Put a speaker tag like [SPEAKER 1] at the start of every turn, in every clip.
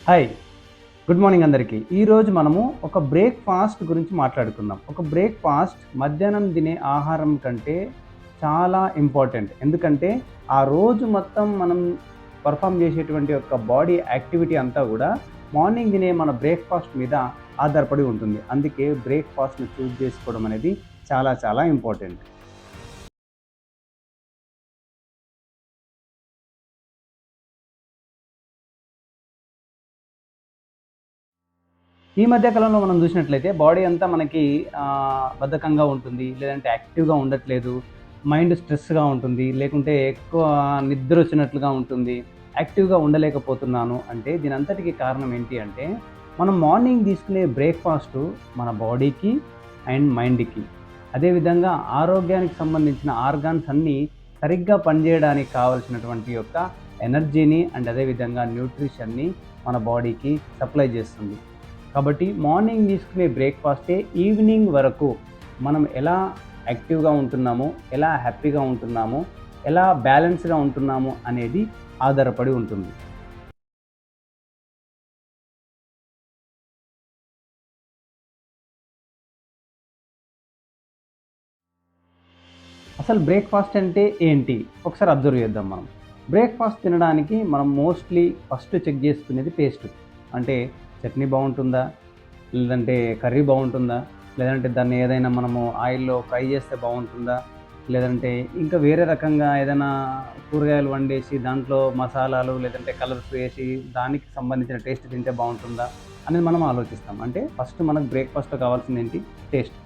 [SPEAKER 1] Hi. Good morning అందరికీ. ఈరోజు మనము ఒక బ్రేక్‌ఫాస్ట్ గురించి మాట్లాడుకుందాం. ఒక బ్రేక్‌ఫాస్ట్ మధ్యాహ్నం తినే ఆహారం కంటే చాలా ఇంపార్టెంట్. ఎందుకంటే, ఆ రోజు మొత్తం మనం పెర్ఫార్మ్ చేసేటువంటి ఒక బాడీ యాక్టివిటీ అంతా గూడా మార్నింగ్ తినే మన బ్రేక్‌ఫాస్ట్ మీద ఆధారపడి ఉంటుంది. అందుకే బ్రేక్‌ఫాస్ట్‌ని చూజ్ చేసుకోవడం అనేది చాలా చాలా ఇంపార్టెంట్. ఈ మధ్య కాలంలో మనం చూసినట్లయితే బాడీ అంతా మనకి బద్ధకంగా ఉంటుంది. లేదంటే యాక్టివ్‌గా ఉండట్లేదు. మైండ్ స్ట్రెస్‌గా ఉంటుంది. లేకుంటే ఎక్కువ నిద్రొచ్చినట్లుగా ఉంటుంది. యాక్టివ్‌గా ఉండలేకపోతున్నాను అంటే దీనంతటికి కారణం ఏంటి అంటే, మనం మార్నింగ్ తీసుకునే బ్రేక్‌ఫాస్టు మన బాడీకి అండ్ మైండ్‌కి, అదేవిధంగా ఆరోగ్యానికి సంబంధించిన ఆర్గాన్స్ అన్నీ సరిగ్గా పనిచేయడానికి కావాల్సినటువంటి యొక్క ఎనర్జీని అండ్ అదేవిధంగా న్యూట్రిషన్‌ని మన బాడీకి సప్లై చేస్తుంది. కాబట్టి మార్నింగ్ తీసుకునే బ్రేక్‌ఫాస్టే ఈవినింగ్ వరకు మనం ఎలా యాక్టివ్‌గా ఉంటున్నామో, ఎలా హ్యాపీగా ఉంటున్నామో, ఎలా బ్యాలెన్స్‌గా ఉంటున్నామో అనేది ఆధారపడి ఉంటుంది. అసలు బ్రేక్‌ఫాస్ట్ అంటే ఏంటి? ఒకసారి అబ్జర్వ్ చేద్దాం మనం. బ్రేక్‌ఫాస్ట్ తినడానికి మనం మోస్ట్‌లీ ఫస్ట్ చెక్ చేసుకునేది టేస్ట్. అంటే చట్నీ బావుంటుందా? లేదంటే కర్రీ బావుంటుందా? లేదంటే దాన్ని ఏదైనా మనము ఆయిల్‌లో ఫ్రై చేస్తే బావుంటుందా? లేదంటే ఇంకా వేరే రకంగా ఏదైనా కూరగాయలు వండేసి దాంట్లో మసాలాలు లేదంటే కలర్స్ వేసి దానికి సంబంధించిన టేస్ట్ తింటే బావుంటుందా? అనేది మనం ఆలోచిస్తాం. అంటే ఫస్ట్ మనకు బ్రేక్‌ఫాస్ట్‌లో కావాల్సిందేంటి? టేస్ట్.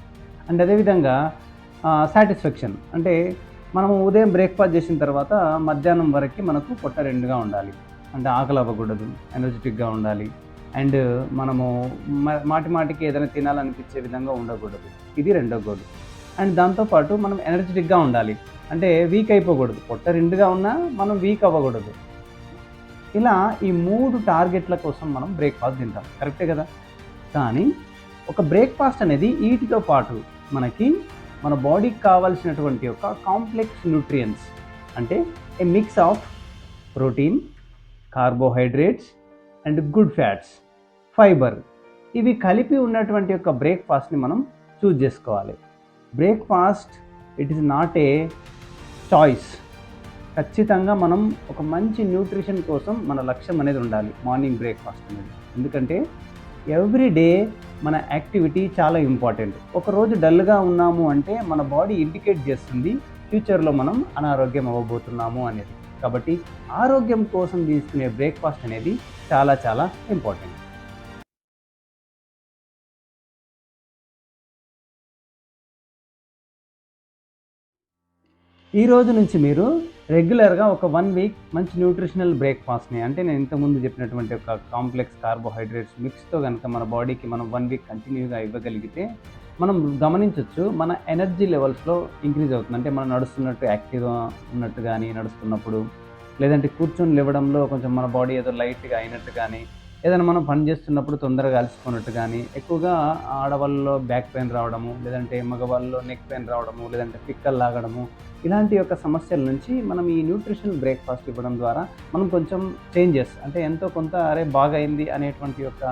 [SPEAKER 1] అండ్ అదేవిధంగా సాటిస్ఫాక్షన్. అంటే మనము ఉదయం బ్రేక్‌ఫాస్ట్ చేసిన తర్వాత మధ్యాహ్నం వరకి మనకు పొట్ట నిండుగా ఉండాలి. అంటే ఆకలి అవ్వకూడదు. ఎనర్జిటిక్‌గా ఉండాలి. అండ్ మనము మాటి మాటికి ఏదైనా తినాలనిపించే విధంగా ఉండకూడదు. ఇది రెండో గోల్. అండ్ దాంతో పాటు మనం ఎనర్జిటిక్‌గా ఉండాలి. అంటే వీక్ అయిపోకూడదు. పొట్ట నిండుగా ఉన్నా మనం వీక్ అవ్వకూడదు. ఇలా ఈ 3 టార్గెట్ల కోసం మనం బ్రేక్‌ఫాస్ట్ తింటాం. కరెక్టే కదా! కానీ ఒక బ్రేక్‌ఫాస్ట్ అనేది ఈటితో పాటు మనకి మన బాడీకి కావాల్సినటువంటి ఒక కాంప్లెక్స్ న్యూట్రియంట్స్, అంటే a mix of protein, carbohydrates and good fats, fiber, ఇవి కలిపి ఉన్నటువంటి యొక్క బ్రేక్‌ఫాస్ట్‌ని మనం చూజ్ చేసుకోవాలి. Breakfast it is not a choice. ఖచ్చితంగా మనం ఒక మంచి న్యూట్రిషన్ కోసం మన లక్ష్యం అనేది ఉండాలి మార్నింగ్ బ్రేక్‌ఫాస్ట్ అనేది. ఎందుకంటే ఎవ్రీ డే మన యాక్టివిటీ చాలా ఇంపార్టెంట్. ఒకరోజు డల్‌గా ఉన్నాము అంటే మన బాడీ ఇండికేట్ చేస్తుంది ఫ్యూచర్‌లో మనం అనారోగ్యం అవ్వబోతున్నాము అనేది. కాబట్టి ఆరోగ్యం కోసం తీసుకునే బ్రేక్‌ఫాస్ట్ అనేది చాలా చాలా ఇంపార్టెంట్. ఈ రోజు నుంచి మీరు రెగ్యులర్‌గా ఒక 1 వీక్ మంచి న్యూట్రిషనల్ బ్రేక్‌ఫాస్ట్‌ని, అంటే నేను ఇంతకుముందు చెప్పినటువంటి ఒక కాంప్లెక్స్ కార్బోహైడ్రేట్స్ మిక్స్‌తో గనుక మన బాడీకి మనం 1 వీక్ కంటిన్యూగా ఇవ్వగలిగితే, మనం గమనించొచ్చు మన ఎనర్జీ లెవెల్స్‌లో ఇంక్రీజ్ అవుతుంది. అంటే మనం నడుస్తున్నట్టు యాక్టివ్‌గా ఉన్నట్టు గాని, నడుస్తున్నప్పుడు లేదంటే కూర్చొని లేవడంలో కొంచెం మన బాడీ ఏదో లైట్‌గా అయినట్టు గాని, ఏదైనా మనం పని చేస్తున్నప్పుడు తొందరగా అలసిపోయినట్టు గాని, ఎక్కువగా ఆడవాళ్ళలో బ్యాక్ పెయిన్ రావడము, లేదంటే మగవాళ్ళలో నెక్ పెయిన్ రావడము, లేదంటే పిక్కలు లాగడము, ఇలాంటి యొక్క సమస్యల నుంచి మనం ఈ న్యూట్రిషనల్ బ్రేక్‌ఫాస్ట్ ఇవ్వడం ద్వారా మనం కొంచెం చేంజెస్, అంటే ఎంతో కొంత అరే బాగయింది అనేటువంటి యొక్క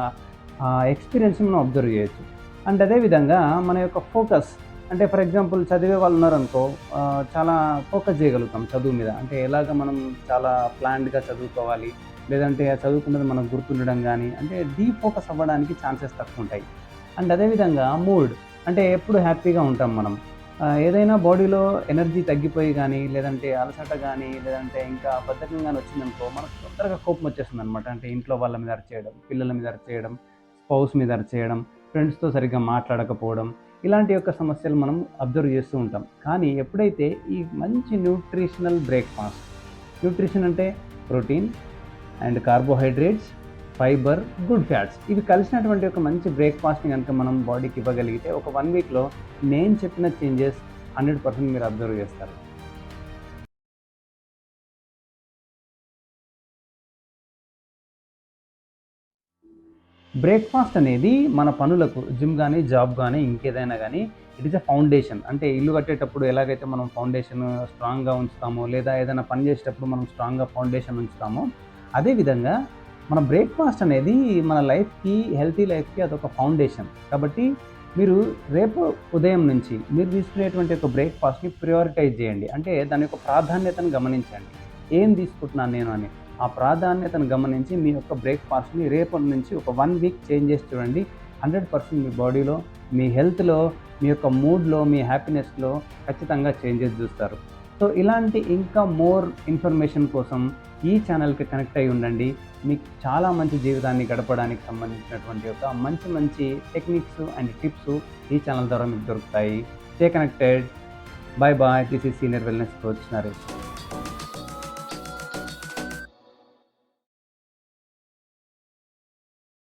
[SPEAKER 1] ఎక్స్‌పీరియన్స్‌ని మనం అబ్జర్వ్ చేయొచ్చు. అండ్ అదే విధంగా మన యొక్క ఫోకస్, అంటే ఫర్ ఎగ్జాంపుల్ చదివే వాళ్ళు ఉన్నారనుకో, చాలా ఫోకస్ చేయగలుగుతాం చదువు మీద. అంటే ఎలాగ మనం చాలా ప్లాన్డ్‌గా చదువుకోవాలి, లేదంటే ఆ చదువుకున్నది మనకు గుర్తుండడం గానీ, అంటే డీఫోకస్ అవ్వడానికి ఛాన్సెస్ తక్కువుంటాయి. అండ్ అదే విధంగా మూడ్, అంటే ఎప్పుడు హ్యాపీగా ఉంటాం మనం. ఏదైనా బాడీలో ఎనర్జీ తగ్గిపోయి గానీ, లేదంటే అలసట గానీ, లేదంటే ఇంకా బద్ధకం గాని వచ్చిందనుకో, మనకు తొందరగా కోపం వచ్చేస్తుందనమాట. అంటే ఇంట్లో వాళ్ళ మీద అరిచేయడం, పిల్లల మీద అరిచేయడం, స్పౌస్ మీద అరిచేయడం, ఫ్రెండ్స్‌తో సరిగ్గా మాట్లాడకపోవడం, ఇలాంటి యొక్క సమస్యలు మనం అబ్జర్వ్ చేస్తూ ఉంటాం. కానీ ఎప్పుడైతే ఈ మంచి న్యూట్రిషనల్ బ్రేక్‌ఫాస్ట్, న్యూట్రిషన్ అంటే protein and carbohydrates, fibre, good fats, ఇవి కలిసినటువంటి ఒక మంచి బ్రేక్‌ఫాస్ట్‌ని గనుక మనం బాడీకి ఇవ్వగలిగితే ఒక 1 వీక్‌లో నేను చెప్పిన చేంజెస్ 100% మీరు అబ్జర్వ్ చేస్తారు. బ్రేక్‌ఫాస్ట్ అనేది మన పనులకు జిమ్ గానీ, జాబ్ గానీ, ఇంకేదైనా గానీ ఇట్ ఈస్ ఎ ఫౌండేషన్. అంటే ఇల్లు కట్టేటప్పుడు ఎలాగైతే మనం ఫౌండేషన్ స్ట్రాంగ్‌గా ఉంచుతామో, లేదా ఏదైనా పని చేసేటప్పుడు మనం స్ట్రాంగ్‌గా ఫౌండేషన్ ఉంచుతామో, అదే విధంగా మన బ్రేక్‌ఫాస్ట్ అనేది మన లైఫ్‌కి, హెల్తీ లైఫ్‌కి అదొక ఫౌండేషన్. కాబట్టి మీరు రేపు ఉదయం నుంచి మీరు తీసుకునేటువంటి ఒక బ్రేక్‌ఫాస్ట్‌ని ప్రియారిటైజ్ చేయండి. అంటే దాని యొక్క ప్రాధాన్యతను గమనించండి. ఏం తీసుకుంటున్నాను నేను అని. ఆ ప్రాధాన్యతను గమనించి మీ యొక్క బ్రేక్‌ఫాస్ట్‌ని రేపటి నుంచి ఒక 1 వీక్ చేంజ్ చేసి చూడండి. 100% మీ బాడీలో, మీ హెల్త్‌లో, మీ యొక్క మూడ్‌లో, మీ హ్యాపీనెస్‌లో ఖచ్చితంగా చేంజెస్ చూస్తారు. సో ఇలాంటి ఇంకా మోర్ ఇన్ఫర్మేషన్ కోసం ఈ ఛానల్‌కి కనెక్ట్ అయ్యి ఉండండి. మీకు చాలా మంచి జీవితాన్ని గడపడానికి సంబంధించినటువంటి ఒక మంచి మంచి టెక్నిక్స్ అండ్ టిప్స్ ఈ ఛానల్ ద్వారా మీకు దొరుకుతాయి. Stay connected. Bye bye. This is senior wellness coach Naresh.